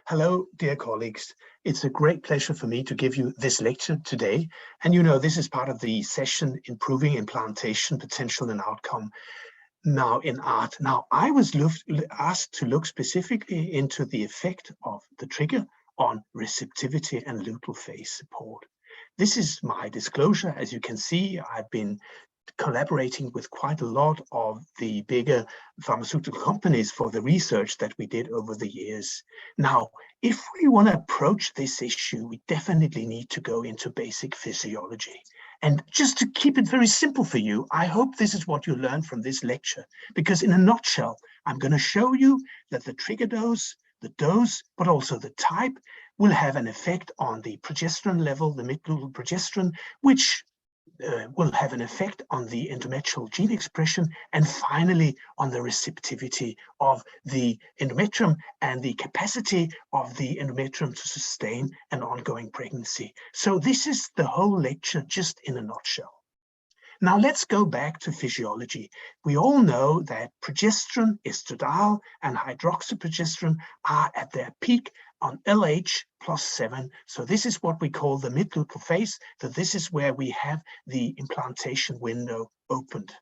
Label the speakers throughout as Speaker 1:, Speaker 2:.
Speaker 1: Hello, dear colleagues. It's a great pleasure for me to give you this lecture today. And this is part of the session Improving Implantation Potential and Outcome now in art. Now, I was asked to look specifically into the effect of the trigger on receptivity and luteal phase support. This is my disclosure. As you can see, I've been collaborating with quite a lot of the bigger pharmaceutical companies for the research that we did over the years. Now, if we want to approach this issue, we definitely need to go into basic physiology. And just to keep it very simple for you, I hope this is what you learn from this lecture, because in a nutshell, I'm going to show you that the trigger dose, but also the type will have an effect on the progesterone level, the mid-luteal progesterone, which will have an effect on the endometrial gene expression, and finally on the receptivity of the endometrium and the capacity of the endometrium to sustain an ongoing pregnancy. So this is the whole lecture just in a nutshell. Now let's go back to physiology. We all know that progesterone, estradiol, and hydroxyprogesterone are at their peak on LH plus 7. So this is what we call the mid-luteal phase. So this is where we have the implantation window opened.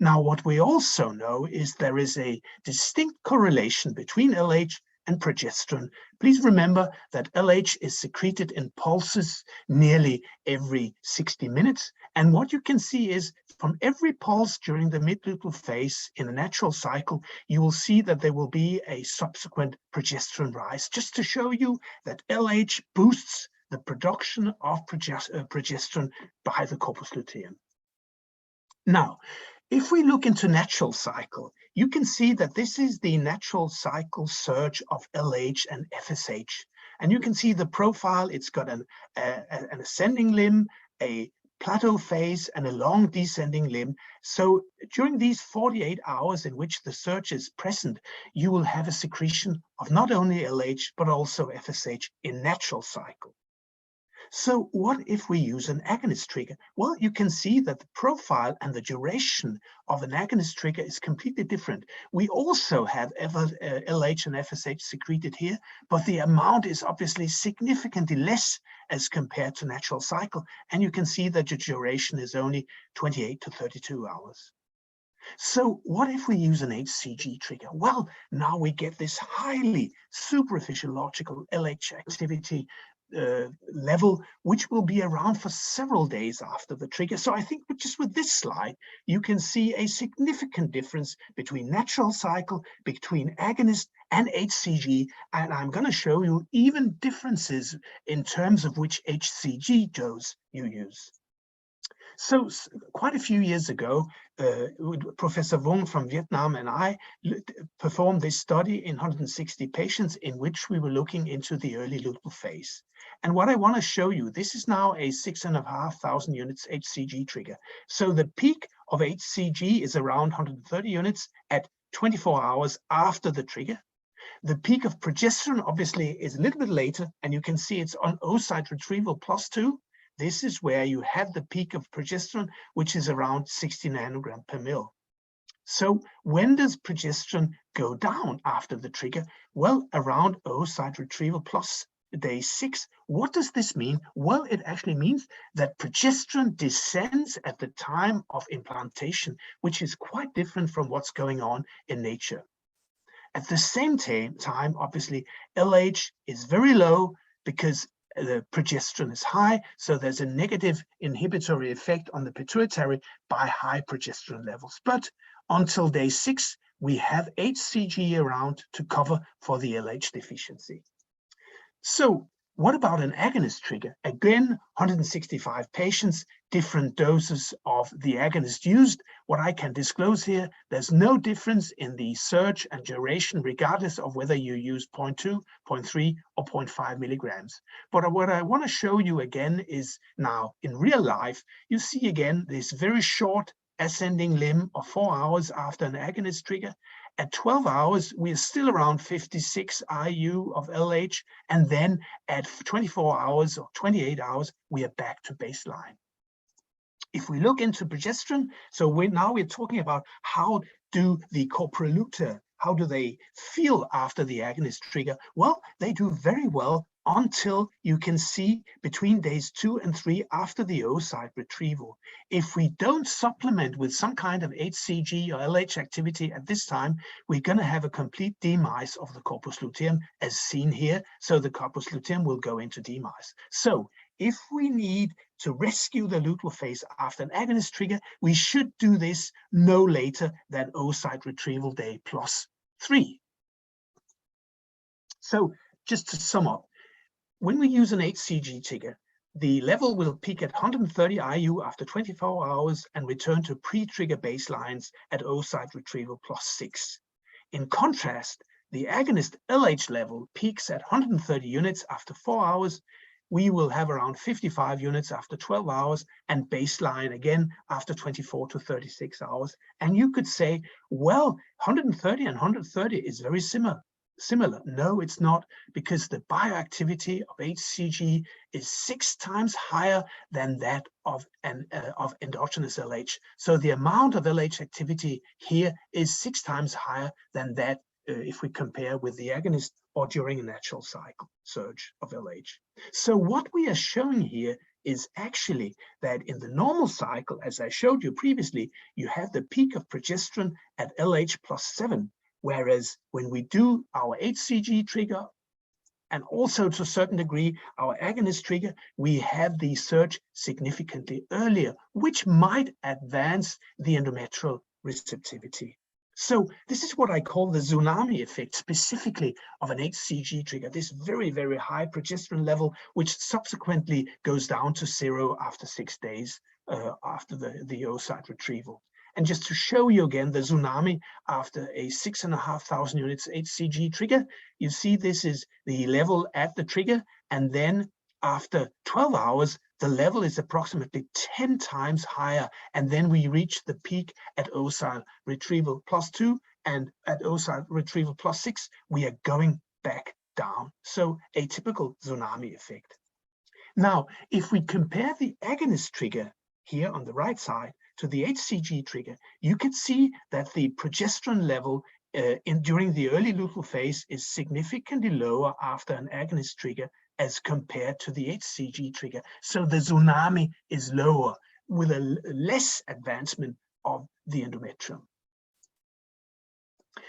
Speaker 1: Now, what we also know is there is a distinct correlation between LH and progesterone. Please remember that LH is secreted in pulses nearly every 60 minutes. And what you can see is from every pulse during the mid-luteal phase in a natural cycle, you will see that there will be a subsequent progesterone rise, just to show you that LH boosts the production of progesterone by the corpus luteum. Now, if we look into natural cycle, you can see that this is the natural cycle surge of LH and FSH. And you can see the profile. It's got an ascending limb, a plateau phase, and a long descending limb. So during these 48 hours in which the surge is present, you will have a secretion of not only LH, but also FSH in natural cycle. So what if we use an agonist trigger? Well, you can see that the profile and the duration of an agonist trigger is completely different. We also have LH and FSH secreted here, but the amount is obviously significantly less as compared to natural cycle. And you can see that the duration is only 28 to 32 hours. So what if we use an HCG trigger? Well, now we get this highly supraphysiological LH activity level, which will be around for several days after the trigger. So I think just with this slide, you can see a significant difference between natural cycle, between agonist and HCG. And I'm going to show you even differences in terms of which HCG dose you use. So quite a few years ago, Professor Wong from Vietnam and I performed this study in 160 patients in which we were looking into the early luteal phase. And what I want to show you, this is now a 6,500 units HCG trigger. So the peak of HCG is around 130 units at 24 hours after the trigger. The peak of progesterone obviously is a little bit later, and you can see it's on oocyte retrieval +2. This is where you have the peak of progesterone, which is around 60 nanogram per mil. So when does progesterone go down after the trigger? Well, around oocyte retrieval plus day 6. What does this mean? Well, it actually means that progesterone descends at the time of implantation, which is quite different from what's going on in nature. At the same time, obviously, LH is very low because the progesterone is high, so there's a negative inhibitory effect on the pituitary by high progesterone levels. But until day 6, we have HCG around to cover for the LH deficiency. So what about an agonist trigger? Again, 165 patients, different doses of the agonist used. What I can disclose here, there's no difference in the surge and duration, regardless of whether you use 0.2, 0.3, or 0.5 milligrams. But what I want to show you again is now in real life, you see again this very short ascending limb of 4 hours after an agonist trigger. At 12 hours, we are still around 56 IU of LH, and then at 24 hours or 28 hours, we are back to baseline. If we look into progesterone, so we're talking about how do the corpora lutea, how do they feel after the agonist trigger? Well, they do very well until you can see between days 2 and 3 after the oocyte retrieval. If we don't supplement with some kind of HCG or LH activity at this time, we're going to have a complete demise of the corpus luteum as seen here. So the corpus luteum will go into demise. So if we need to rescue the luteal phase after an agonist trigger, we should do this no later than oocyte retrieval day +3. So just to sum up, when we use an HCG trigger, the level will peak at 130 IU after 24 hours and return to pre-trigger baselines at oocyte retrieval +6. In contrast, the agonist LH level peaks at 130 units after 4 hours. We will have around 55 units after 12 hours and baseline again after 24 to 36 hours. And you could say, well, 130 and 130 is very similar. No, it's not, because the bioactivity of HCG is 6 times higher than that of endogenous LH. So the amount of LH activity here is 6 times higher than that if we compare with the agonist or during a natural cycle surge of LH. So what we are showing here is actually that in the normal cycle, as I showed you previously, you have the peak of progesterone at LH +7. Whereas when we do our HCG trigger, and also to a certain degree our agonist trigger, we have the surge significantly earlier, which might advance the endometrial receptivity. So this is what I call the tsunami effect, specifically of an HCG trigger, this very, very high progesterone level, which subsequently goes down to 0 after 6 days after the oocyte retrieval. And just to show you again the tsunami after a 6,500 units HCG trigger, you see this is the level at the trigger, and then after 12 hours, the level is approximately 10 times higher, and then we reach the peak at oocyte retrieval +2, and at oocyte retrieval +6, we are going back down. So a typical tsunami effect. Now, if we compare the agonist trigger here on the right side to the HCG trigger, you can see that the progesterone level during the early luteal phase is significantly lower after an agonist trigger as compared to the HCG trigger. So the tsunami is lower with a less advancement of the endometrium.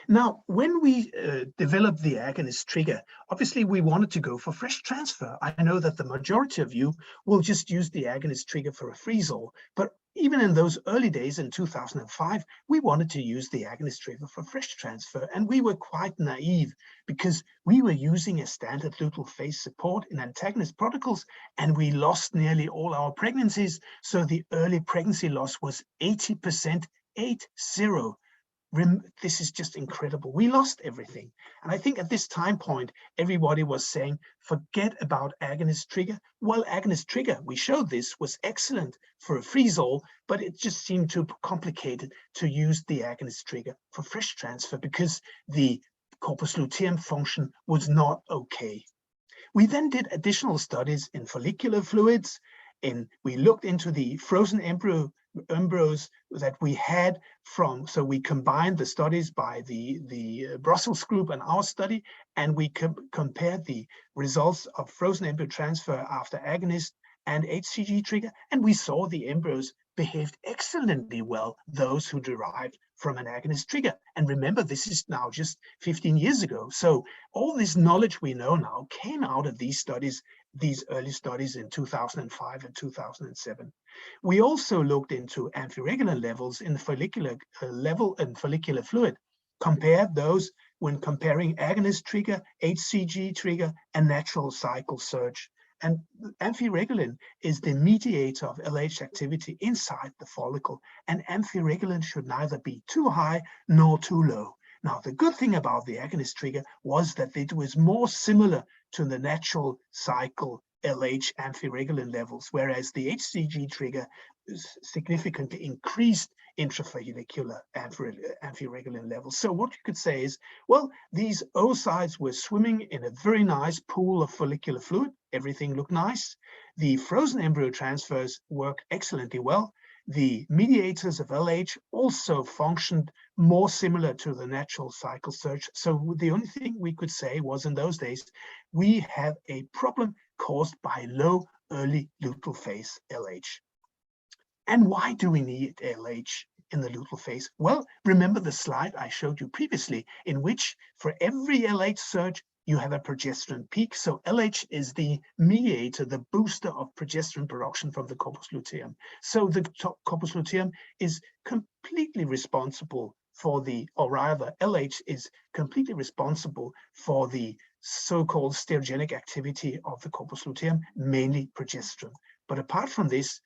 Speaker 1: Now, when we developed the agonist trigger, obviously we wanted to go for fresh transfer. I know that the majority of you will just use the agonist trigger for a freeze-all, but even in those early days in 2005, we wanted to use the agonist trigger for fresh transfer, and we were quite naive because we were using a standard luteal phase support in antagonist protocols, and we lost nearly all our pregnancies. So the early pregnancy loss was 80%, 80. This is just incredible. We lost everything. And I think at this time point, everybody was saying, forget about agonist trigger. Well, agonist trigger, we showed this, was excellent for a freeze-all, but it just seemed too complicated to use the agonist trigger for fresh transfer because the corpus luteum function was not okay. We then did additional studies in follicular fluids, and we looked into the frozen embryos that we had from, so we combined the studies by the Brussels group and our study, and we compared the results of frozen embryo transfer after agonist and HCG trigger, and we saw the embryos behaved excellently well, those who derived from an agonist trigger. And remember, this is now just 15 years ago. So all this knowledge we know now came out of these studies, these early studies in 2005 and 2007. We also looked into amphiregulin levels in the follicular level and follicular fluid, compared those when comparing agonist trigger, HCG trigger, and natural cycle surge. And amphiregulin is the mediator of LH activity inside the follicle, and amphiregulin should neither be too high nor too low. Now, the good thing about the agonist trigger was that it was more similar to the natural cycle LH amphiregulin levels, whereas the HCG trigger significantly increased intrafollicular amphiregulin levels. So what you could say is, well, these oocytes were swimming in a very nice pool of follicular fluid. Everything looked nice. The frozen embryo transfers worked excellently well. the mediators of LH also functioned more similar to the natural cycle surge. So the only thing we could say was in those days, we have a problem caused by low early luteal phase LH. And why do we need LH in the luteal phase? Well, remember the slide I showed you previously, in which for every LH surge, you have a progesterone peak. So LH is the mediator, the booster of progesterone production from the corpus luteum. So the corpus luteum is completely responsible for the, or rather LH is completely responsible for the so-called steroidogenic activity of the corpus luteum, mainly progesterone. But apart from this,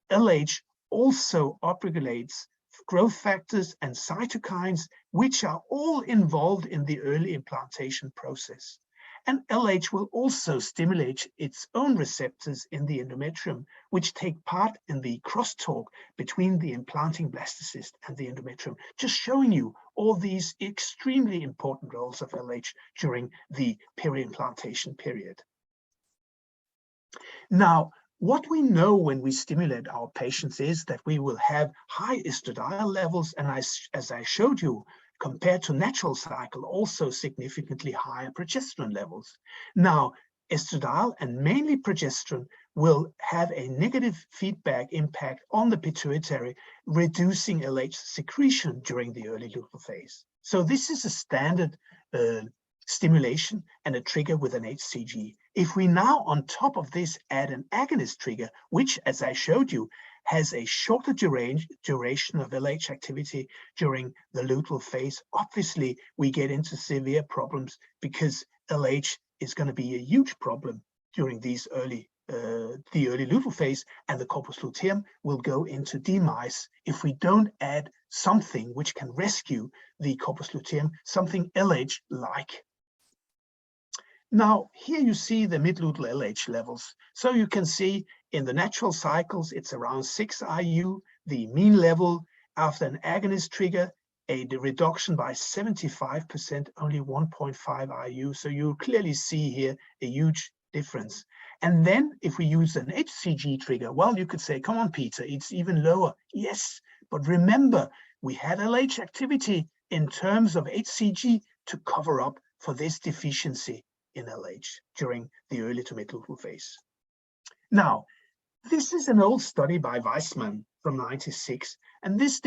Speaker 1: LH also upregulates growth factors and cytokines, which are all involved in the early implantation process. And LH will also stimulate its own receptors in the endometrium, which take part in the crosstalk between the implanting blastocyst and the endometrium, just showing you all these extremely important roles of LH during the peri-implantation period. Now, what we know when we stimulate our patients is that we will have high estradiol levels, and as I showed you, compared to natural cycle, also significantly higher progesterone levels. Now, estradiol and mainly progesterone will have a negative feedback impact on the pituitary, reducing LH secretion during the early luteal phase. So this is a standard stimulation and a trigger with an HCG. If we now on top of this add an agonist trigger, which as I showed you, has a shorter duration of LH activity during the luteal phase, obviously we get into severe problems because LH is going to be a huge problem during these the early luteal phase, and the corpus luteum will go into demise if we don't add something which can rescue the corpus luteum, something LH-like. Now, here you see the mid-luteal LH levels. So you can see in the natural cycles, it's around 6 IU. The mean level after an agonist trigger, a reduction by 75%, only 1.5 IU. So you clearly see here a huge difference. And then if we use an HCG trigger, well, you could say, come on, Peter, it's even lower. Yes, but remember, we had LH activity in terms of HCG to cover up for this deficiency in LH during the early to mid-luteal phase. Now, this is an old study by Weissman from '96, and this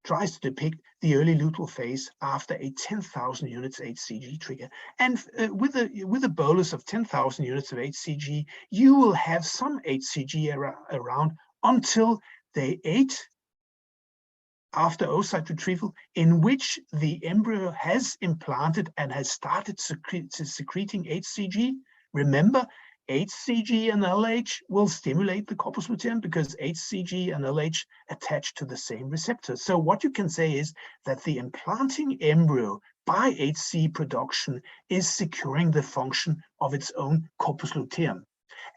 Speaker 1: tries to depict the early luteal phase after a 10,000 units HCG trigger. And with a bolus of 10,000 units of HCG, you will have some HCG around until day 8 after oocyte retrieval, in which the embryo has implanted and has started secreting HCG. Remember, HCG and LH will stimulate the corpus luteum because HCG and LH attach to the same receptor. So what you can say is that the implanting embryo by HC production is securing the function of its own corpus luteum.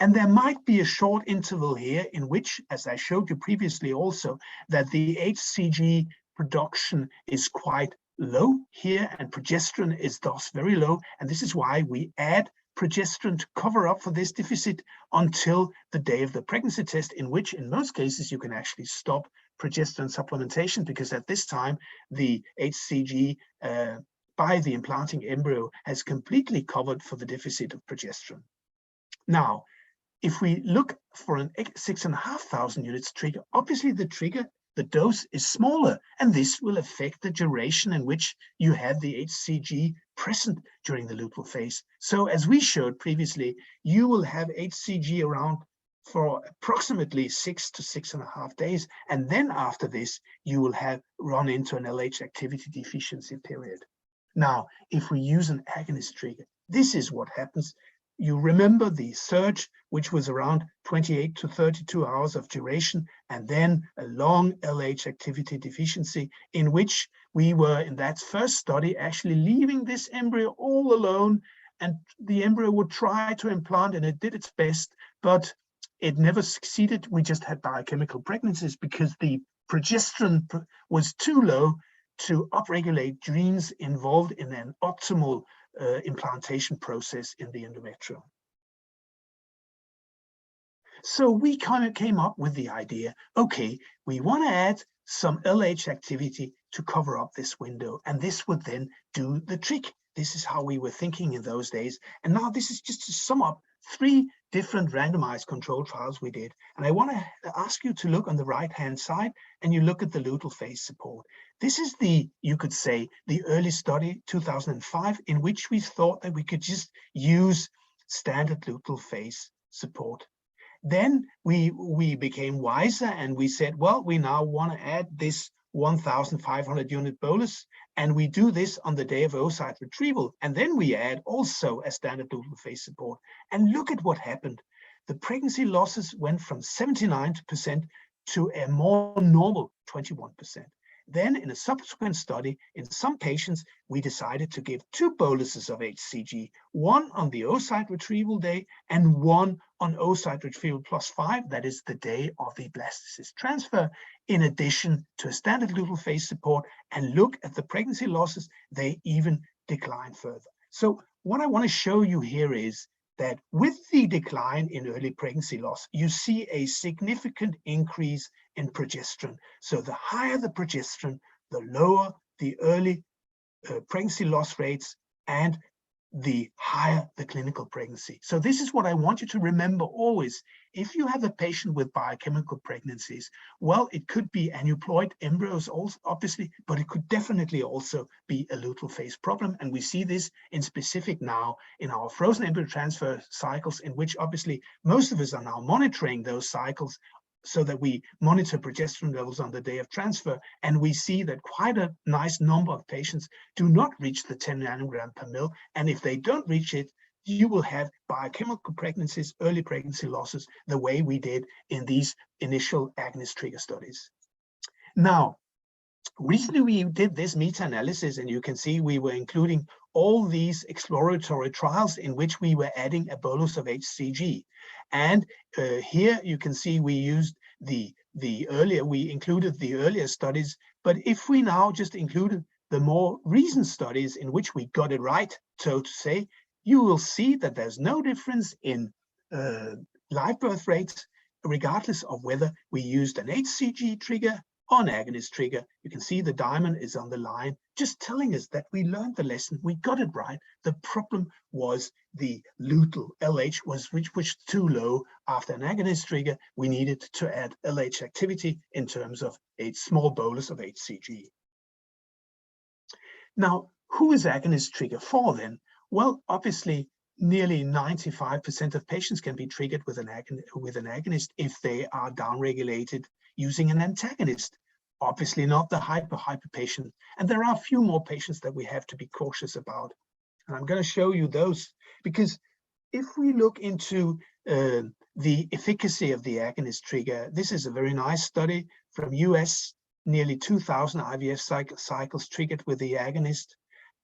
Speaker 1: And there might be a short interval here in which, as I showed you previously also, that the HCG production is quite low here and progesterone is thus very low. And this is why we add progesterone to cover up for this deficit until the day of the pregnancy test, in which in most cases you can actually stop progesterone supplementation, because at this time the HCG by the implanting embryo has completely covered for the deficit of progesterone. Now, if we look for an 6,500 units trigger, obviously the dose is smaller, and this will affect the duration in which you have the HCG present during the luteal phase. So as we showed previously, you will have HCG around for approximately 6 to 6.5 days. And then after this, you will have run into an LH activity deficiency period. Now, if we use an agonist trigger, this is what happens. You remember the surge, which was around 28 to 32 hours of duration, and then a long LH activity deficiency, in which we were in that first study actually leaving this embryo all alone, and the embryo would try to implant and it did its best, but it never succeeded. We just had biochemical pregnancies because the progesterone was too low to upregulate genes involved in an optimal implantation process in the endometrium. So we kind of came up with the idea, okay, we want to add some LH activity to cover up this window, and this would then do the trick. This is how we were thinking in those days. And now this is just to sum up 3 different randomized control trials we did. And I want to ask you to look on the right-hand side, and you look at the luteal phase support. This is the, you could say, the early study, 2005, in which we thought that we could just use standard luteal phase support. Then we became wiser, and we said, well, we now want to add this 1,500 unit bolus, and we do this on the day of oocyte retrieval. And then we add also a standard luteal phase support. And look at what happened. The pregnancy losses went from 79% to a more normal 21%. Then in a subsequent study, in some patients, we decided to give 2 boluses of HCG, one on the oocyte retrieval day and one on oocyte retrieval +5, that is the day of the blastocyst transfer, in addition to a standard luteal phase support. And look at the pregnancy losses, they even decline further. So what I want to show you here is that with the decline in early pregnancy loss, you see a significant increase in progesterone. So the higher the progesterone, the lower the early pregnancy loss rates, and the higher the clinical pregnancy. So this is what I want you to remember always. If you have a patient with biochemical pregnancies, well, it could be aneuploid embryos also, obviously, but it could definitely also be a luteal phase problem. And we see this in specific now in our frozen embryo transfer cycles, in which obviously most of us are now monitoring those cycles so that we monitor progesterone levels on the day of transfer. And we see that quite a nice number of patients do not reach the 10 nanogram per mil. And if they don't reach it, you will have biochemical pregnancies, early pregnancy losses, the way we did in these initial agonist trigger studies. Now, recently we did this meta-analysis, and you can see we were including all these exploratory trials in which we were adding a bolus of HCG. And here you can see we used we included the earlier studies, but if we now just included the more recent studies in which we got it right, so to say, you will see that there's no difference in live birth rates, regardless of whether we used an HCG trigger or an agonist trigger. You can see the diamond is on the line, just telling us that we learned the lesson, we got it right. The problem was the luteal LH which was too low. After an agonist trigger, we needed to add LH activity in terms of a small bolus of HCG. Now, who is agonist trigger for then? Well, obviously, nearly 95% of patients can be triggered with an agonist if they are downregulated using an antagonist. Obviously not the hyper patient. And there are a few more patients that we have to be cautious about. And I'm going to show you those, because if we look into the efficacy of the agonist trigger, this is a very nice study from US, nearly 2,000 IVF cycles triggered with the agonist.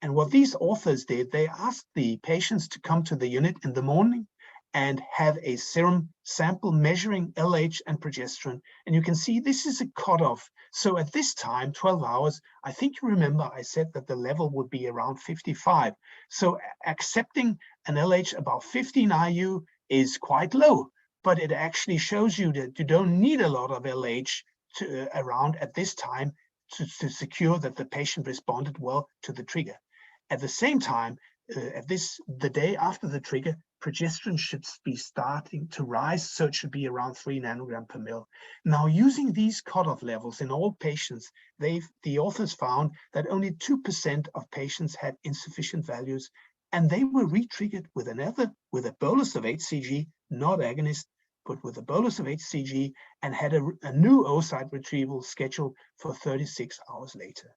Speaker 1: And what these authors did, they asked the patients to come to the unit in the morning and have a serum sample measuring LH and progesterone. And you can see this is a cutoff. So at this time, 12 hours, I think you remember I said that the level would be around 55. So accepting an LH above 15 IU is quite low, but it actually shows you that you don't need a lot of LH around at this time to secure that the patient responded well to the trigger. At the same time, the day after the trigger, progesterone should be starting to rise, so it should be around 3 nanogram per mil. Now, using these cutoff levels in all patients, the authors found that only 2% of patients had insufficient values, and they were re-triggered with a bolus of HCG, not agonist, but with a bolus of HCG, and had a new oocyte retrieval scheduled for 36 hours later.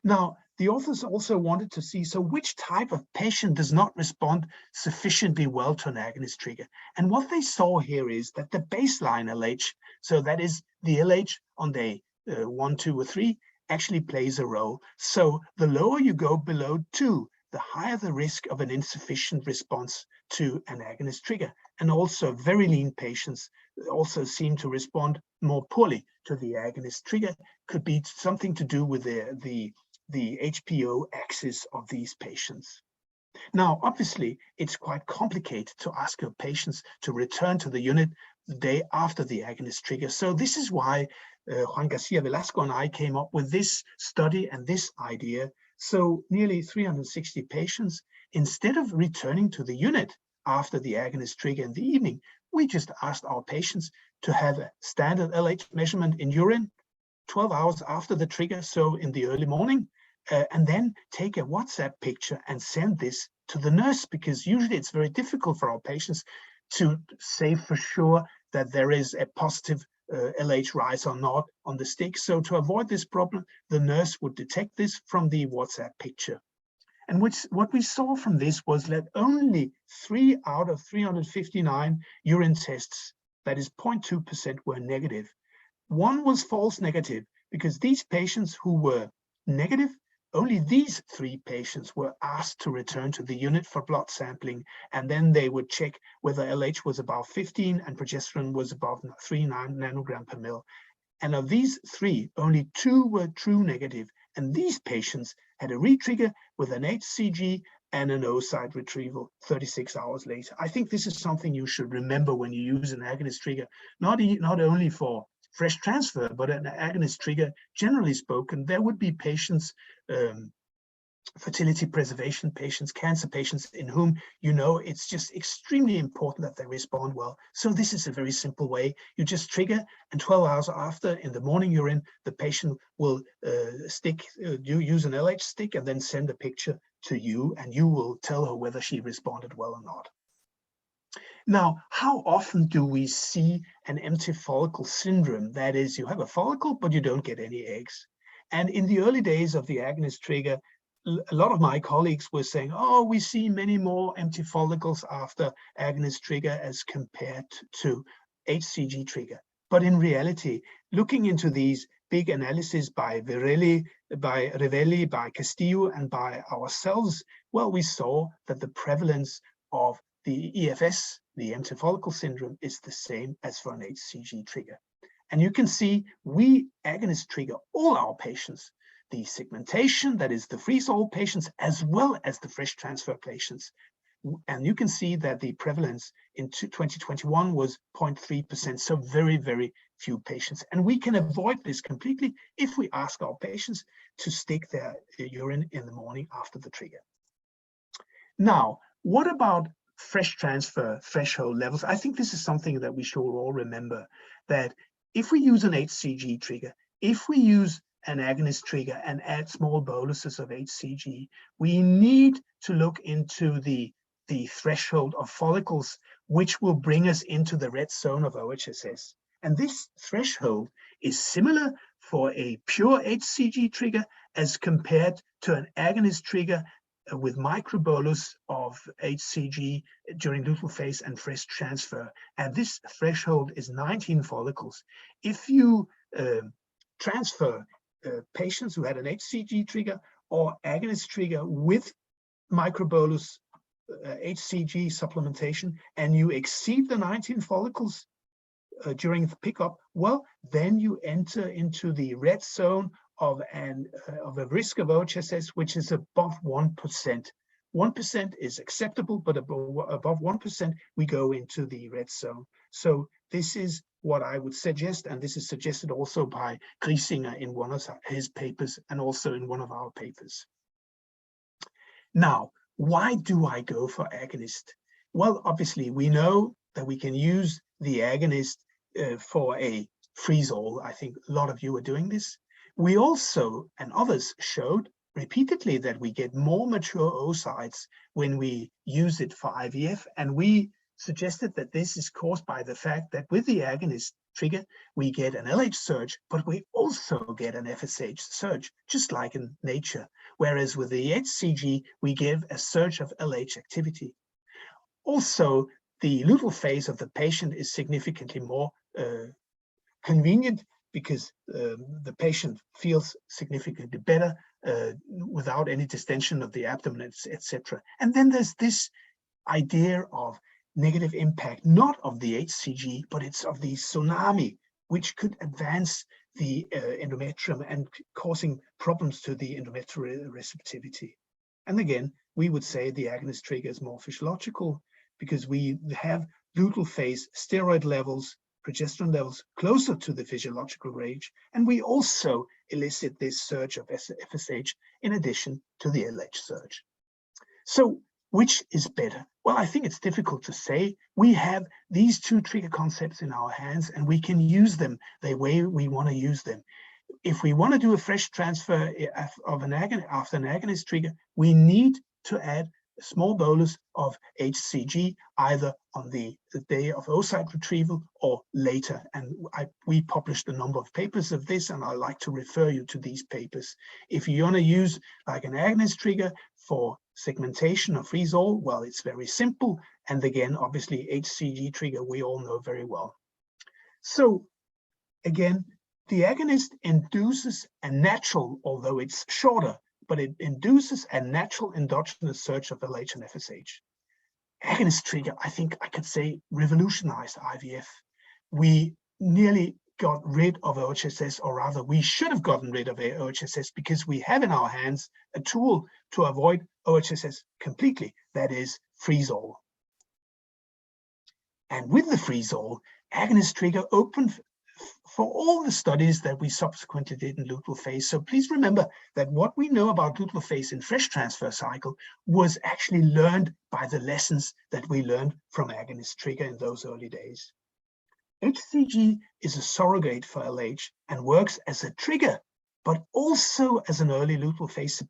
Speaker 1: Now, the authors also wanted to see, so which type of patient does not respond sufficiently well to an agonist trigger? And what they saw here is that the baseline LH, so that is the LH on day 1, 2, or 3, actually plays a role. So the lower you go below 2, the higher the risk of an insufficient response to an agonist trigger. And also very lean patients also seem to respond more poorly to the agonist trigger. Could be something to do with the HPO axis of these patients. Now, obviously, it's quite complicated to ask your patients to return to the unit the day after the agonist trigger. So this is why Juan Garcia Velasco and I came up with this study and this idea. So nearly 360 patients, instead of returning to the unit after the agonist trigger in the evening, we just asked our patients to have a standard LH measurement in urine 12 hours after the trigger, so in the early morning, and then take a WhatsApp picture and send this to the nurse, because usually it's very difficult for our patients to say for sure that there is a positive LH rise or not on the stick. So to avoid this problem, the nurse would detect this from the WhatsApp picture. And what we saw from this was that only 3 out of 359 urine tests, that is 0.2%, were negative. One was false negative, because these patients who were negative, only these 3 patients were asked to return to the unit for blood sampling, and then they would check whether LH was above 15 and progesterone was above 3 nanogram per mil. And of these 3, only 2 were true negative, and these patients had a retrigger with an HCG and an oocyte retrieval 36 hours later. I think this is something you should remember when you use an agonist trigger, not only for fresh transfer, but an agonist trigger, generally spoken. There would be patients, fertility preservation patients, cancer patients, in whom it's just extremely important that they respond well. So this is a very simple way. You just trigger, and 12 hours after, in the morning urine, the patient will use an LH stick and then send a picture to you, and you will tell her whether she responded well or not. Now, how often do we see an empty follicle syndrome? That is, you have a follicle, but you don't get any eggs. And in the early days of the agonist trigger, a lot of my colleagues were saying, oh, we see many more empty follicles after agonist trigger as compared to HCG trigger. But in reality, looking into these big analyses by Rivelli, by Castillo, and by ourselves, well, we saw that the prevalence of the EFS, the empty follicle syndrome, is the same as for an HCG trigger. And you can see we agonist trigger all our patients, the segmentation, that is the freeze-all patients, as well as the fresh transfer patients. And you can see that the prevalence in 2021 was 0.3%, so very, very few patients. And we can avoid this completely if we ask our patients to stick their urine in the morning after the trigger. Now, what about fresh transfer threshold levels? I think this is something that we should all remember, that if we use an HCG trigger, if we use an agonist trigger and add small boluses of HCG, we need to look into the threshold of follicles, which will bring us into the red zone of OHSS. And this threshold is similar for a pure HCG trigger as compared to an agonist trigger with microbolus of HCG during luteal phase and fresh transfer. And this threshold is 19 follicles. If you transfer patients who had an HCG trigger or agonist trigger with microbolus HCG supplementation, and you exceed the 19 follicles during the pickup, well, then you enter into the red zone of a risk of OHSS, which is above 1%. 1% is acceptable, but above 1%, we go into the red zone. So this is what I would suggest, and this is suggested also by Griesinger in one of his papers and also in one of our papers. Now, why do I go for agonist? Well, obviously, we know that we can use the agonist for a freeze-all. I think a lot of you are doing this. We also, and others, showed repeatedly that we get more mature oocytes when we use it for IVF, and we suggested that this is caused by the fact that with the agonist trigger, we get an LH surge, but we also get an FSH surge, just like in nature. Whereas with the HCG, we give a surge of LH activity. Also, the luteal phase of the patient is significantly more convenient, because the patient feels significantly better without any distension of the abdomen, etc. And then there's this idea of negative impact, not of the HCG, but it's of the tsunami, which could advance the endometrium and causing problems to the endometrial receptivity. And again, we would say the agonist trigger is more physiological, because we have luteal phase steroid levels, progesterone levels closer to the physiological range, and we also elicit this surge of FSH in addition to the LH surge. So which is better? Well, I think it's difficult to say. We have these two trigger concepts in our hands, and we can use them the way we want to use them. If we want to do a fresh transfer of after an agonist trigger, we need to add a small bolus of HCG either on the day of oocyte retrieval or later. And we published a number of papers of this, and I'd like to refer you to these papers. If you want to use like an agonist trigger for segmentation or freeze-all, well, it's very simple. And again, obviously, HCG trigger, we all know very well. So again, the agonist induces a natural, although it's shorter, but it induces a natural endogenous surge of LH and FSH. Agonist trigger, I think I could say, revolutionized IVF. We nearly got rid of OHSS, or rather, we should have gotten rid of OHSS because we have in our hands a tool to avoid OHSS completely, that is freeze-all. And with the freeze-all, agonist trigger opened for all the studies that we subsequently did in luteal phase. So please remember that what we know about luteal phase in fresh transfer cycle was actually learned by the lessons that we learned from agonist trigger in those early days. HCG is a surrogate for LH and works as a trigger, but also as an early luteal phase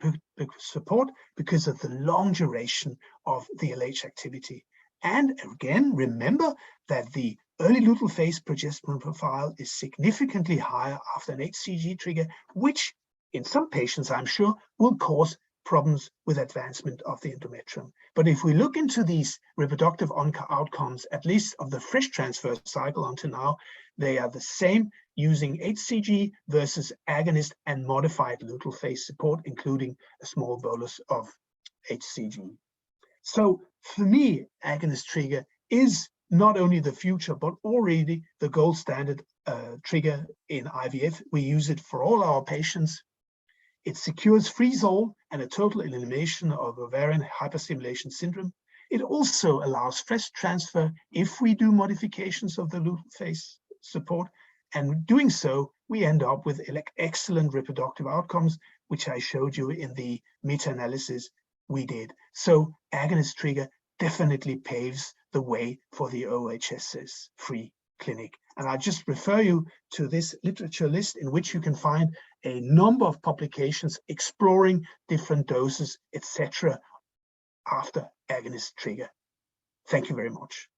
Speaker 1: support because of the long duration of the LH activity. And again, remember that the early luteal phase progesterone profile is significantly higher after an HCG trigger, which in some patients, I'm sure, will cause problems with advancement of the endometrium. But if we look into these reproductive outcomes, at least of the fresh transfer cycle until now, they are the same using HCG versus agonist and modified luteal phase support, including a small bolus of HCG. So for me, agonist trigger is not only the future, but already the gold standard trigger in IVF. We use it for all our patients. It secures freeze-all and a total elimination of ovarian hyperstimulation syndrome. It also allows fresh transfer if we do modifications of the luteal phase support. And doing so, we end up with excellent reproductive outcomes, which I showed you in the meta-analysis we did. So agonist trigger definitely paves the way for the OHSS-free clinic. And I just refer you to this literature list in which you can find a number of publications exploring different doses, etc., after agonist trigger. Thank you very much.